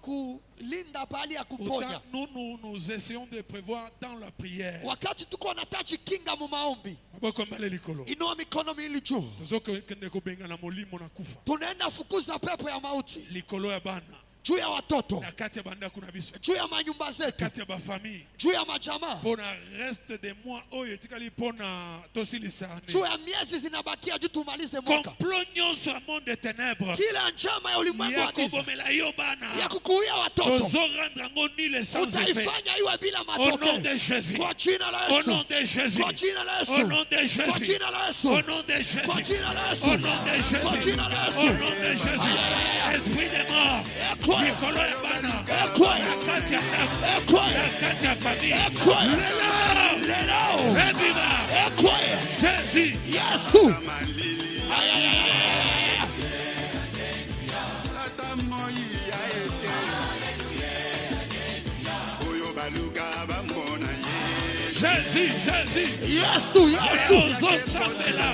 kulinda pahali ya kuponya. Nous essayons de prévoir dans la prière. Wakati tuko nataji kinga mu maombi, Maboko mbale likolo. inua mikono miwili juu. Tozo kende kubenga na molimo na kufa. Tunaenda fukuza pepo ya mauti Likolo ya bana. juu ya watoto, Na kati ya banda kuna biso. juu ya manyumba zetu, Kati ya ba famille. juu ya majamaa, Pona reste de mois oyo etikali pona tosilisa. juu ya miezi zinabakia juu tumalize mwaka. Complot nyonso ya monde des ténèbres. Kila njama ya ulimwengu wa giza Yakobomela yo bana. ya kukuia watoto Tozo rendre yango nul sans effet. utaifanya iwe bila Au nom matokeo de Jésus. kwa jina la Au Yesu, nom de Jésus. kwa jina la Yesu, Au nom de kwa Jésus. jina la Yesu, Au nom de Jésus. kwa jina la Yesu, Au nom de Jésus. kwa jina la Au Yesu. nom de Jésus. Esprit de mort. Ekwe, Mikolo ya bana. ekwe, Na kati ya ndako. ekwe, Na kati ya famille. ekwe, Lelo. lelo, Reviva. ekwe, Jésus. Yesu. Jésus. Jésus. Yesu, Et Yesu. ozosambela.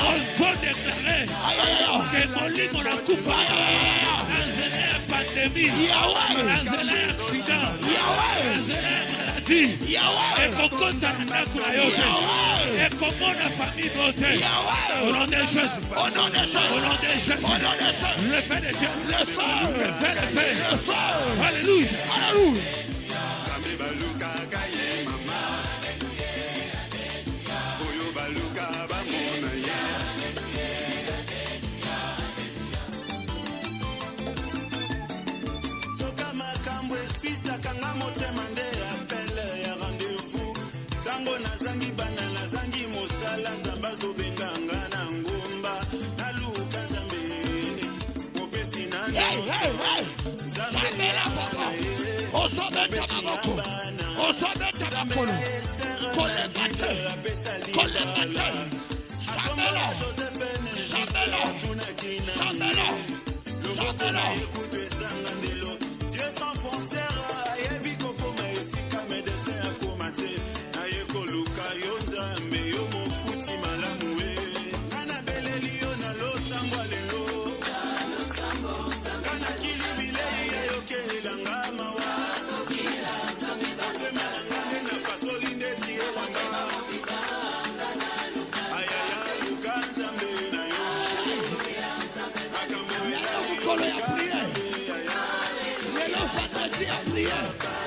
Ozodéclarer que molimo na kufa. Na nzela ya pandémie. Yahweh, Na nzela ya accident. Yahweh, Na nzela ya maladie. Yahweh, ekokota na ndako na yo te ekomona famille no te au nom de Jésus au nom de Jésus, au nom de Jésus au nom de Jésus, le fait de Dieu le feu, le fait de le Dieu feu. alléluia Alléluia. Osabeta maboko, osabeta makolo, kolemate, kolemate, sabela, sabela, sabela, sabela. Dieu sans frontières, ayebi kokoma esika médecin akomate, ayeko luka yo nzambe yo mofuti malamu e. Kana beleli yo na losango lelo, kana kilibile yo kelanga mawa. Temana ngane na pasoli ndeti elanga. Ayaya luka nzambe na yo. Akambo Kolo ya prière. Lelo fakati ya prière.